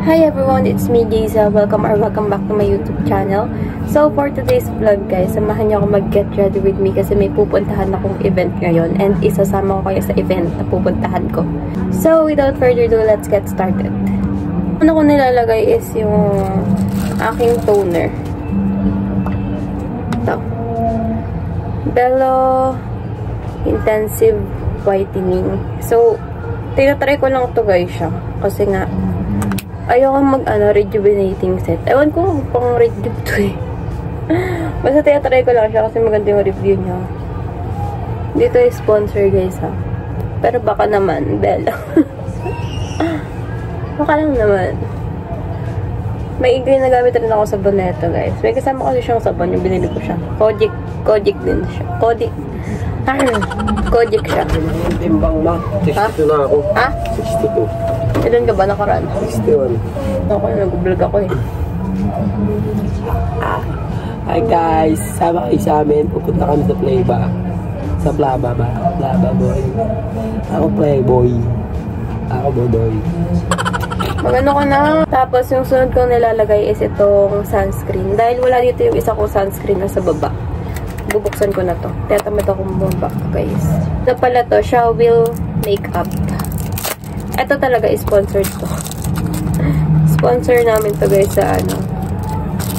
Hi everyone, it's me Giza. Welcome back to my YouTube channel. So for today's vlog guys, samahan niyo ako mag-get ready with me kasi may pupuntahan akong event ngayon and isasama ko kayo sa event na pupuntahan ko. So without further ado, let's get started. Ano ko nilalagay is yung aking toner. Ito. Bello Intensive Whitening. So tinatry ko lang ito guys siya kasi nga ayoko rejuvenating set. Ewan ko pang rejuve to eh. Basta tinatry ko lang siya kasi maganda yung review niya. Dito ay sponsor guys ha. Pero baka naman, Bella. Baka lang naman. May ingay na gamit rin ako sa Boneta guys. May kasama kasi siyang sabon yung binili ko siya. Kojic din siya. Kojic siya. Timbang ma. 62 na ako. Ha? 62. Ilan ka ba nakaraan? 61. Ako na nag-vlog ako eh. Hi guys! Sama kayo sa amin. Pupunta kami sa Playba. Sa Blaba ba? Blaba boy. Ako Playboy. Ako Bodoy. Magano ka na. Tapos yung sunod kong nilalagay is itong sunscreen. Dahil wala dito yung isa kong sunscreen na sa baba. Bubuksan ko na to. Tetamad akong bumaba guys. Ito pala to, Shawil Makeup. Ito talaga is-sponsored to. Sponsor namin to guys sa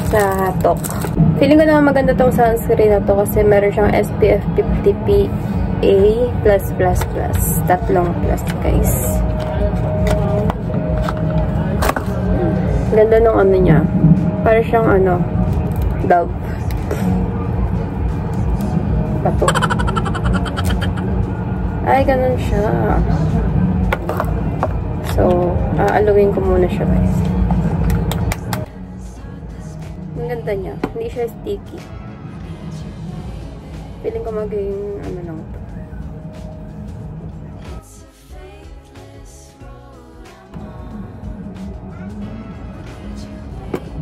sa Tok. Feeling ko naman maganda tong sunscreen na to kasi meron siyang SPF 50 PA+++. Tatlong plus guys. Ganda nung niya. Para siyang Dove. Pato. Ay, ganun siya. So, aaluin ko muna siya guys. Ang ganda niya. Hindi siya sticky. Feeling ko maging lang to.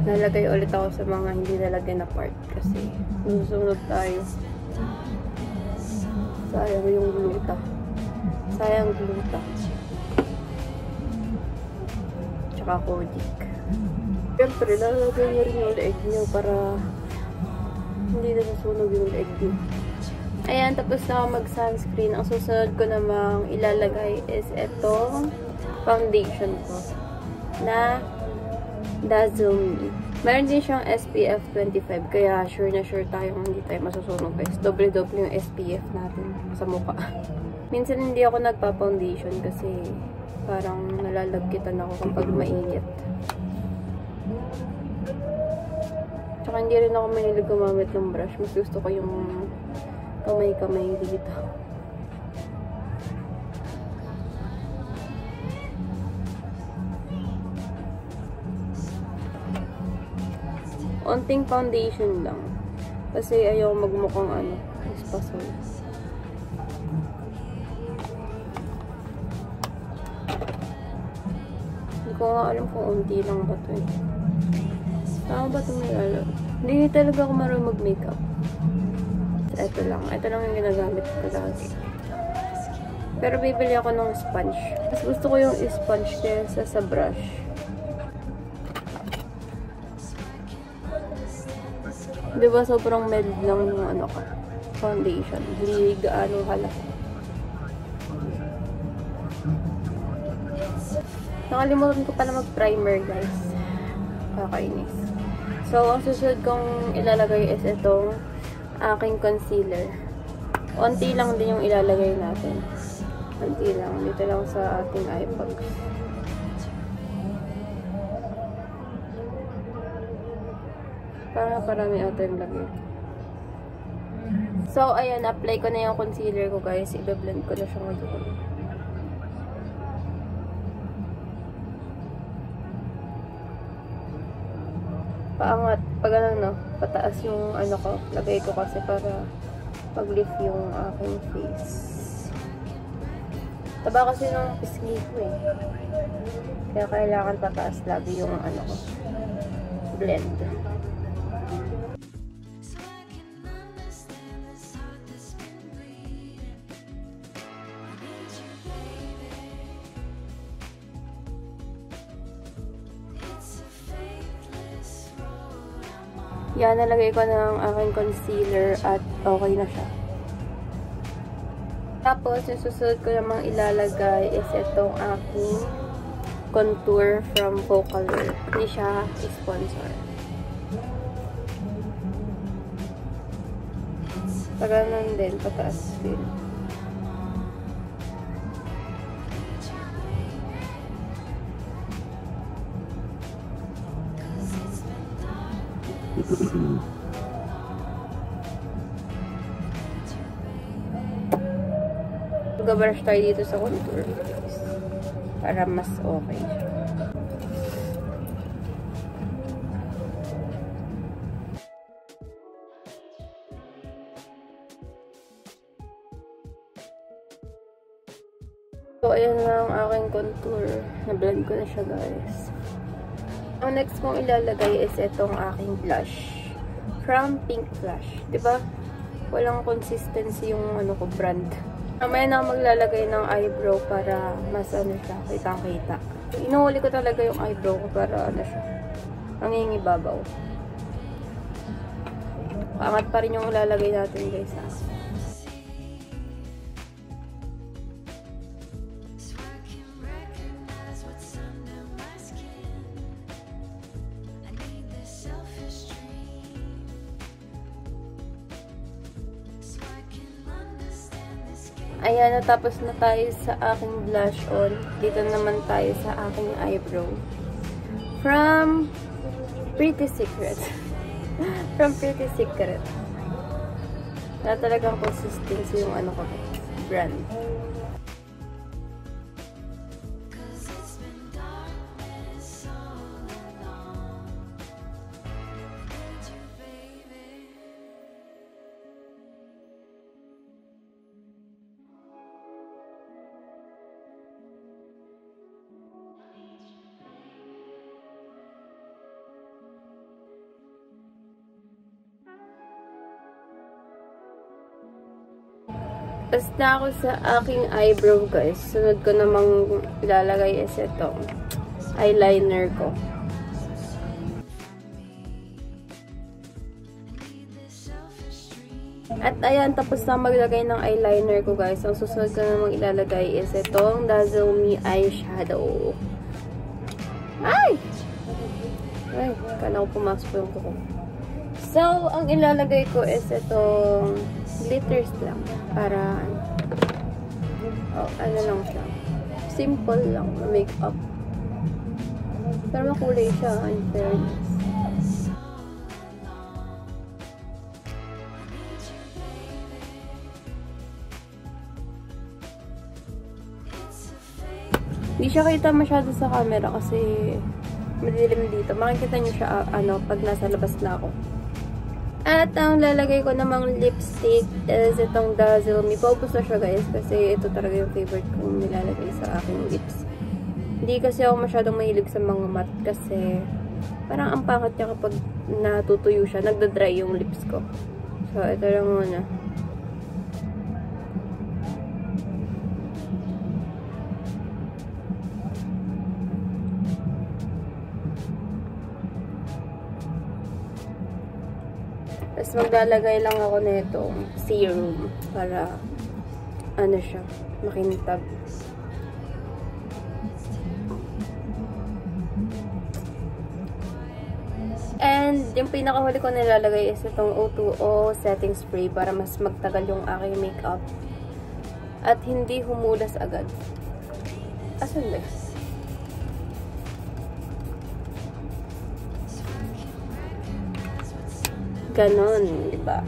Nalagay ulit ako sa mga hindi nalagay na part kasi susunod tayo. Sayang yung gluta. Sayang gluta. Tsaka Kojic. Siyempre, lalagay nyo rin yung leeg nyo para hindi na nasunog yung leeg nyo. Ayan, tapos na ako mag-sunscreen. Ang susunod ko namang ilalagay is itong foundation ko na Dazzle Me. Meron din siyang SPF 25, kaya sure na sure tayong hindi tayo masusunog guys. Doble-doble yung SPF natin sa mukha. Minsan hindi ako nagpa-foundation kasi parang nalalagkitan ako kapag mainit. Tsaka hindi rin ako mahilig gumamit ng brush. Mas gusto ko yung kamay-kamay dito. Onting foundation lang. Kasi ayaw magmukhang espasol. Hindi ko nga alam kung unti lang ba ito eh. Tama ba ito nilalagay? Hindi talaga ako marunong mag-makeup. Ito lang. Ito lang yung ginagamit ko lagi. Pero bibili ako ng sponge. Mas gusto ko yung sponge kaysa sa brush. Diba sobrang mild lang yung foundation. Hindi gaano halata. Nakalimutan ko pala mag-primer guys. Kakainis. So, ang susunod kong ilalagay is itong aking concealer. Onti lang din yung ilalagay natin. Onti lang. Dito lang sa ating eye bags. Para parami ata yung lagay. So, ayan. Apply ko na yung concealer ko guys. I-blend ko na siya ngayon. Paangat. Pag pataas yung ko. Lagay ko kasi para pag-lift yung aking face. Taba kasi nung pisngi ko eh. Kaya kailangan pataas lagi yung ko. Blend. Yan, nalagay ko ng aking concealer at okay na siya. Tapos, yung susunod ko namang ilalagay is itong aking contour from Focalure. Hindi siya sponsor. Paganon din, pataas din. Mag-brush tayo dito sa contour para mas okay siya. So, ayan na ang aking contour. Na-blend ko na siya, guys. Ang next kong ilalagay is itong aking blush. From Pink Blush. Diba? Walang consistency yung ano ko, brand. Mamaya na ako maglalagay ng eyebrow para mas ano siya, kitang-kita. Inuhuli ko talaga yung eyebrow ko para ano siya, nangingibabaw. Pangat pa rin yung ilalagay natin, guys, ha. Ayan, natapos na tayo sa aking blush on. Dito naman tayo sa aking eyebrow. From Pretty Secret. From Pretty Secret. Na talagang consistency yung ano ko, brand. Tapos na ako sa aking eyebrow, guys. Sunod ko namang ilalagay is itong eyeliner ko. At ayan, tapos na maglagay ng eyeliner ko, guys. Ang susunod ko namang ilalagay is itong Dazzle Me eyeshadow. Ay! Ay, kala ko pumasok po yung kuko. So, ang ilalagay ko is itong glitters lang. Para, ano lang siya. Simple lang na makeup. Pero makulay siya, in fairness. Hindi siya kita masyado sa camera kasi madilim dito. Makikita niyo siya, pag nasa labas na ako. At ang lalagay ko namang lipstick is itong Dazzle Me. Paubos na siya, guys, kasi ito talaga yung favorite kong nilalagay sa aking lips. Hindi kasi ako masyadong mahilig sa mga matte kasi parang ang pangit niya kapag natutuyo siya. Nagda-dry yung lips ko. So, ito lang muna. Tapos maglalagay lang ako nito serum para ano siya, makintab. And yung pinakahuli ko nilalagay is itong O2O setting spray para mas magtagal yung aking makeup at hindi humulas agad. Asan ba? Ganon, diba?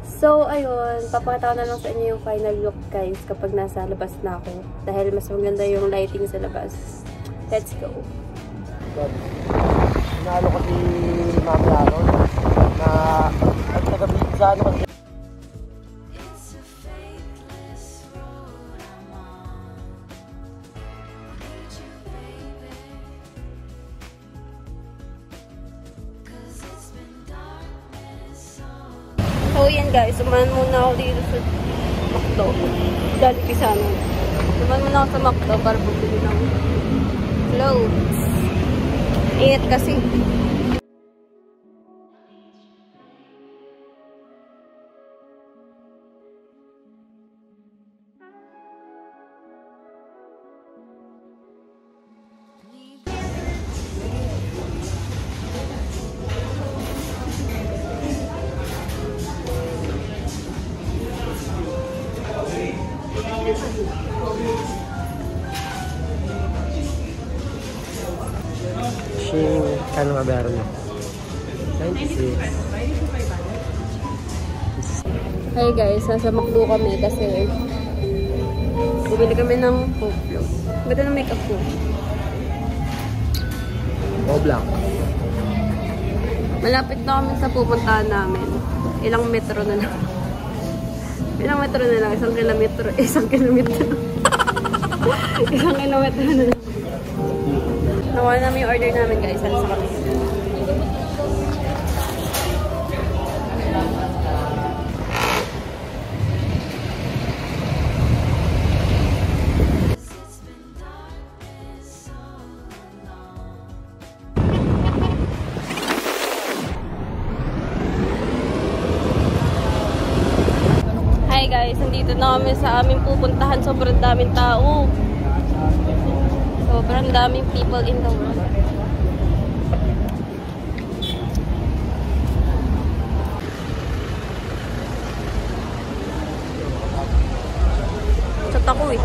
So, ayun. Papakita ko na lang sa inyo yung final look, guys, kapag nasa labas na ako. Dahil mas maganda yung lighting sa labas. Let's go. Sinalo ko si Ma'am Laron na ang taga-pizza kasi So, yan, guys. Sumahan muna ako dito sa McDo. Jollibee sana. Sumahan muna ako sa McDo para bumili ng clothes. Init kasi. Shing, kano nga bayaran mo? 96. Hey guys, nasa McDo kami kasi bumili kami ng Coke Float. Ganda ng makeup ko. O black. Malapit na kami sa pupuntahan namin. Ilang metro na lang. Ilang metro na lang? Isang kilometro. Isang kilometro na lang. Nakuha namin yung order namin guys. Ano sa kami? Hi guys, nandito na kami sa aming pupuntahan. Sobrang daming tao. Sobrang daming people in the world. Chat ako eh.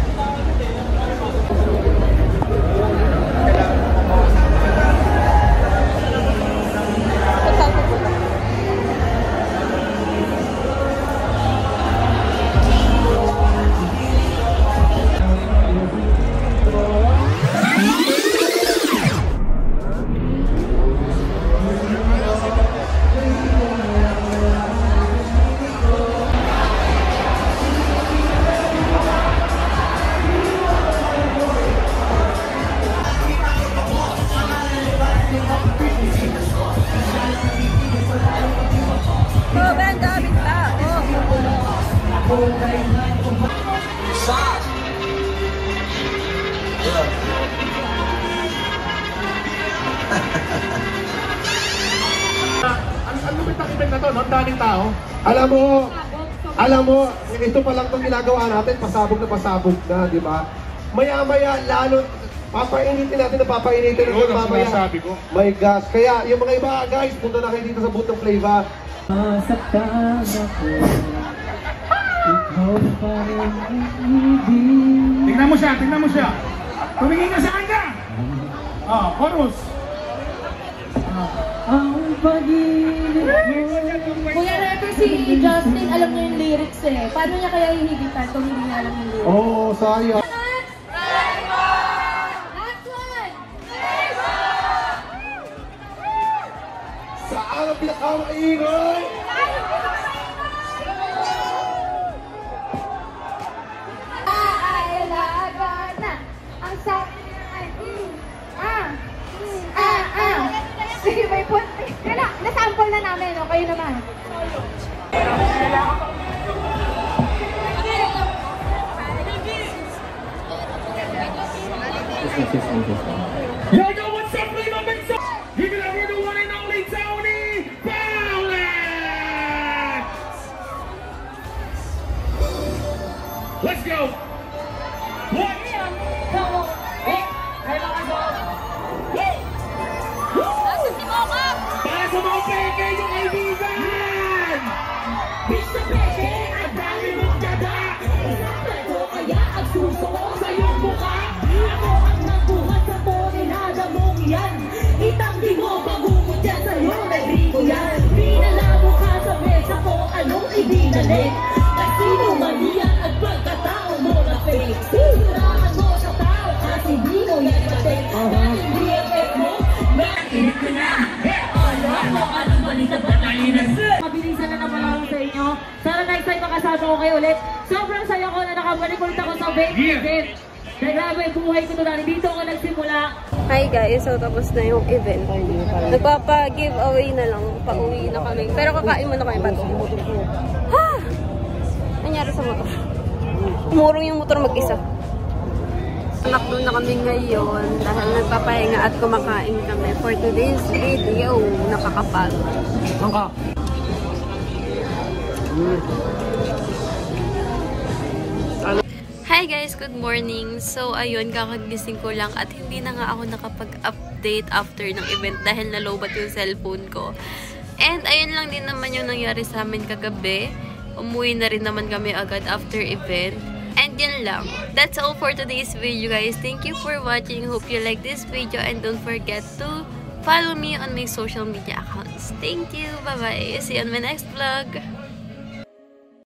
Ang lumit ng event na to, no? Daming tao. Alam mo, ito pa lang itong ginagawa natin, pasabog na, di ba? Maya-maya, lalo, papainitin natin na papainitin natin mamaya. Sabi ko. My gosh. Kaya, yung mga iba, guys, punta na kayo dito sa booth ng Flavor. Masaktan ako. Ikaw pa rin Tingnan mo siya. Tumingin ka sa kanya. Chorus. ang pag-ibig mo. Kuya Reper, si Justin, alam niya yung lyrics eh. Paano niya kaya hihigitan kung hindi niya alam yung lyrics? Oo, sayang. Last one! Saan ang pinakamaingay? Aalaga na ang sabi niya ay Sige, may point. Kaya nasample na namin, o kayo naman. Yo, what's up, Flavor Benzo? Give it up for the one and only Tony Bowlet! Let's go! What? Para sa mga peke yung kaibigan! Bisa peke, ang dami mong dada. Isang preto kaya ang susuko sa iyong mukha. Ako ang nagbuhat sa toninada mong yan. Itanggi mo, pagumot yan sa'yo, nagrigo yan. Pinalabo ka sa mesa ko, anong ibinalik? Kasino maniyan at pagkatao mo na fake. Sisirahan mo sa tao kasi di mo yan matik. Dahil hindi ang fake mo, nakinig ko na. Anong balita ba tayo na? Mabilisan na naman ako sa inyo. Sana next time makasama ko kayo ulit. Sobrang saya ko na nakabalik ulit ako sa vape event. Dahil grabe, buhay ko na. Dito ako nagsimula. Hi guys, so tapos na yung event. Nagpapa-giveaway na lang. Pauwi na kami. Pero kakain muna kami bago. Ha! Nangyari sa motor. Umurong yung motor mag-isa. McDo na kami ngayon dahil nagpapahinga at kumakain kami for today's video. Nakakapagod. Hi guys! Good morning! So ayun, kakagising ko lang at hindi na nga ako nakapag-update after ng event dahil nalobat yung cellphone ko. And ayun lang din naman yung nangyari sa amin kagabi. Umuwi na rin naman kami agad after event. And yun lang. That's all for today's video, guys. Thank you for watching. Hope you like this video. And don't forget to follow me on my social media accounts. Thank you. Bye-bye. See you on my next vlog.